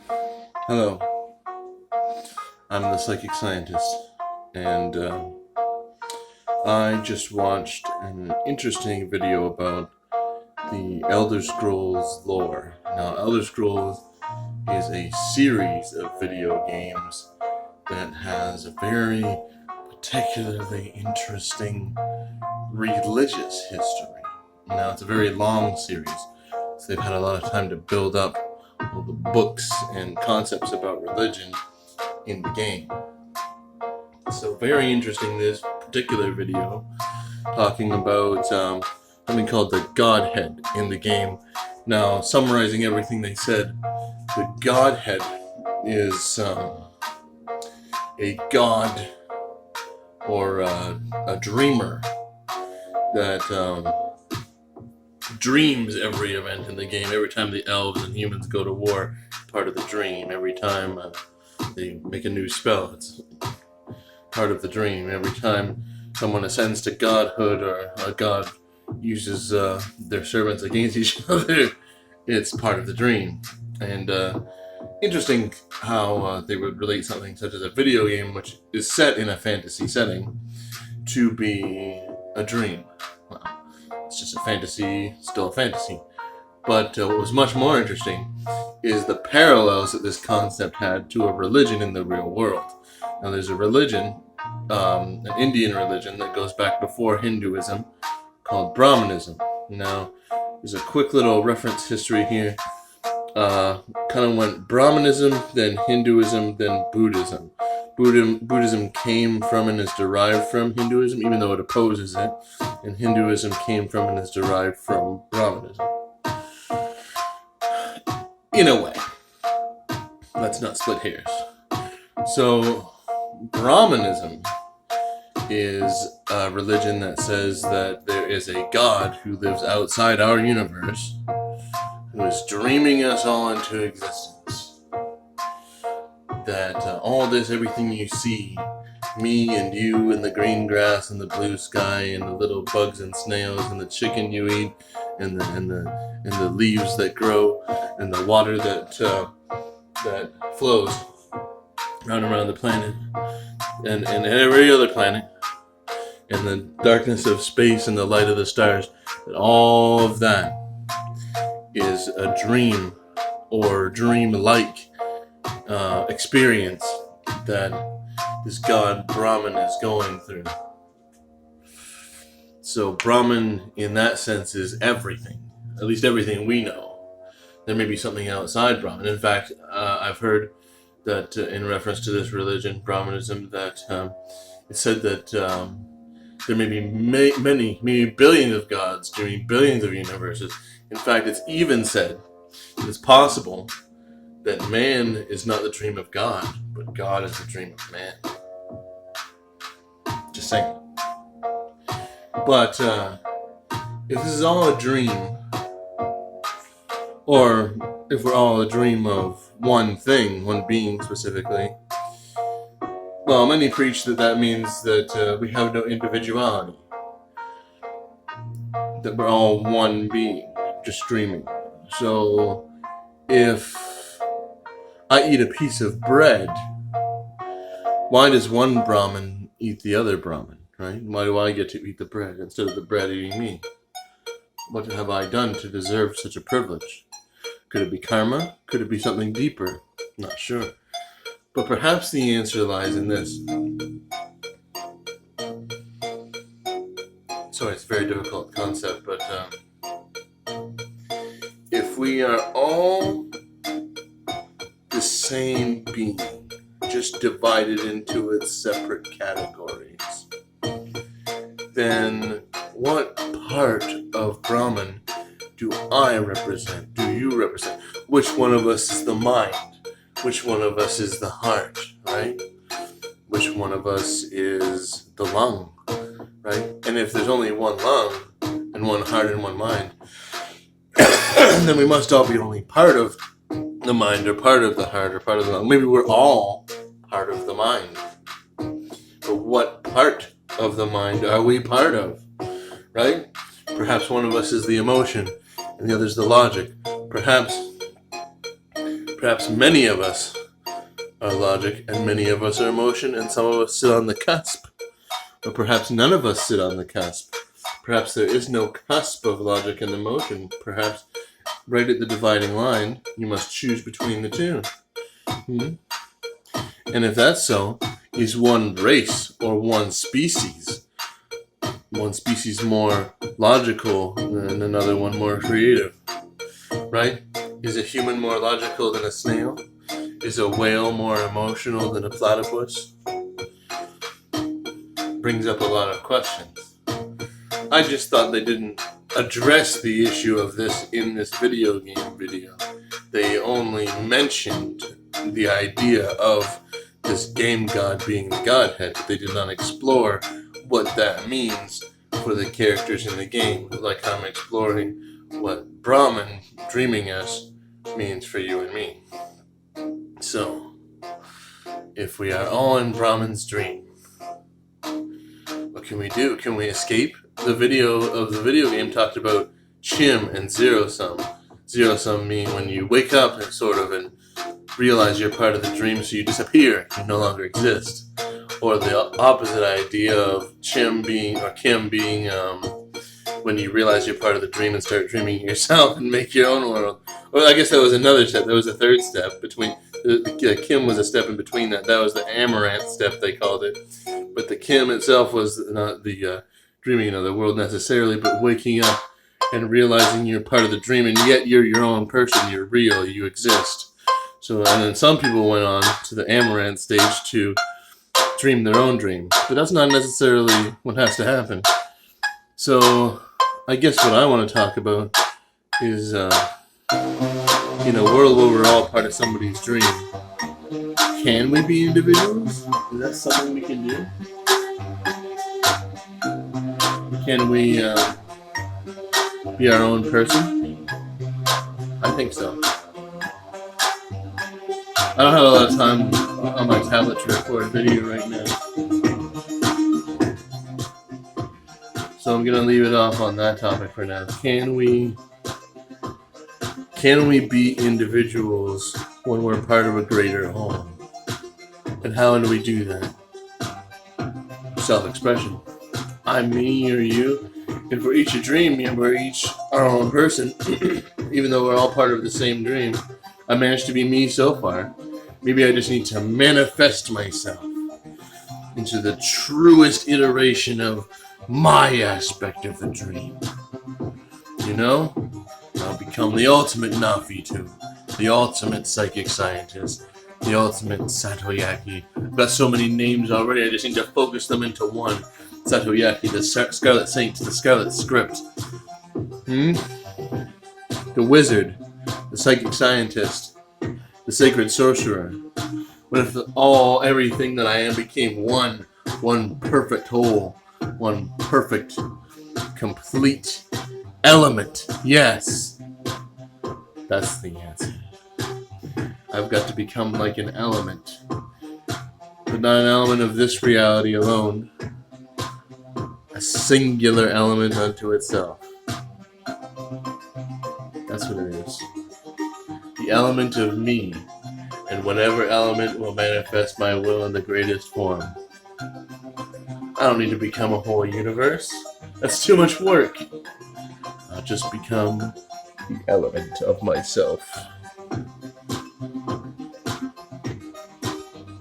Hello, I'm the psychic scientist, and I just watched an interesting video about the Elder Scrolls lore. Now, Elder Scrolls is a series of video games that has a very particularly interesting religious history. Now, it's a very long series, so they've had a lot of time to build up all the books and concepts about religion in the game. So very interesting, this particular video talking about something called the Godhead in the game. Now, summarizing everything they said, the Godhead is a god or a dreamer that dreams every event in the game. Every time the elves and humans go to war, part of the dream. Every time they make a new spell, it's part of the dream. Every time someone ascends to godhood or a god uses their servants against each other, it's part of the dream. And interesting how they would relate something such as a video game, which is set in a fantasy setting, to be a dream. Well, it's just a fantasy, still a fantasy. But what was much more interesting is the parallels that this concept had to a religion in the real world. Now, there's a religion, an Indian religion that goes back before Hinduism, called Brahmanism. Now, there's a quick little reference history here. Kind of went Brahmanism, then Hinduism, then Buddhism. Buddhism came from and is derived from Hinduism, even though it opposes it. And Hinduism came from and is derived from Brahmanism. In a way. Let's not split hairs. So, Brahmanism is a religion that says that there is a God who lives outside our universe, who is dreaming us all into existence. That all this, everything you see, me and you and the green grass and the blue sky and the little bugs and snails and the chicken you eat and the leaves that grow and the water that flows round and around the planet and every other planet and the darkness of space and the light of the stars, that all of that is a dream or dream-like experience that this god Brahman is going through. So Brahman, in that sense, is everything. At least everything we know. There may be something outside Brahman. In fact, I've heard that in reference to this religion, Brahmanism, that it's said that there may be many, maybe billions of gods during billions of universes. In fact, it's even said that it's possible that man is not the dream of God, but God is the dream of man. Just saying. But if this is all a dream, or if we're all a dream of one thing, one being specifically, well, many preach that means that we have no individuality, that we're all one being, just dreaming. So if I eat a piece of bread, why does one Brahmin eat the other Brahmin, right? Why do I get to eat the bread instead of the bread eating me? What have I done to deserve such a privilege? Could it be karma? Could it be something deeper? Not sure. But perhaps the answer lies in this. Sorry, it's a very difficult concept, but if we are all the same being, just divided into its separate categories, then what part of Brahman do I represent? Do you represent? Which one of us is the mind? Which one of us is the heart, right? Which one of us is the lung, right? And if there's only one lung and one heart and one mind, then we must all be only part of the mind or part of the heart or part of the lung. Maybe we're all part of the mind. But what part of the mind are we part of, right? Perhaps one of us is the emotion and the other is the logic. Perhaps Perhaps many of us are logic, and many of us are emotion, and some of us sit on the cusp. Or perhaps none of us sit on the cusp. Perhaps there is no cusp of logic and emotion. Perhaps right at the dividing line, you must choose between the two. And if that's so, is one race or one species more logical than another one more creative? Right? Is a human more logical than a snail? Is a whale more emotional than a platypus? Brings up a lot of questions. I just thought they didn't address the issue of this in this video game video. They only mentioned the idea of this game god being the Godhead, but they did not explore what that means for the characters in the game, like I'm exploring what Brahmin dreaming us means for you and me. So, if we are all in Brahmin's dream, what can we do? Can we escape? The video of the video game talked about chim and zero sum. Zero sum mean when you wake up and realize you're part of the dream, so you disappear, you no longer exist. Or the opposite idea of kim being when you realize you're part of the dream and start dreaming yourself and make your own world. Or I guess that was another step. There was a third step between. The kim was a step in between that. That was the amaranth step, they called it. But the kim itself was not the dreaming of the world necessarily, but waking up and realizing you're part of the dream, and yet you're your own person. You're real. You exist. So, and then some people went on to the amaranth stage to dream their own dream. But that's not necessarily what has to happen. So, I guess what I want to talk about is, in a world where we're all part of somebody's dream, can we be individuals? Is that something we can do? Can we be our own person? I think so. I don't have a lot of time on my tablet to record video right now, so I'm going to leave it off on that topic for now. Can we be individuals when we're part of a greater whole? And how do we do that? Self-expression. I'm me, you're you, and we're each a dream, and we're each our own person, even though we're all part of the same dream. I managed to be me so far. Maybe I just need to manifest myself into the truest iteration of my aspect of the dream. You know? I'll become the ultimate Nafitu, the ultimate psychic scientist, the ultimate Satoyaki. I've got so many names already, I just need to focus them into one. Satoyaki, the Scarlet Saint, the Scarlet Script. The Wizard, the Psychic Scientist, the Sacred Sorcerer. What if everything that I am became one perfect whole, one perfect, complete element? Yes, that's the answer. I've got to become like an element, but not an element of this reality alone. A singular element unto itself. That's what it is. The element of me, and whatever element will manifest my will in the greatest form. I don't need to become a whole universe. That's too much work. I'll just become the element of myself.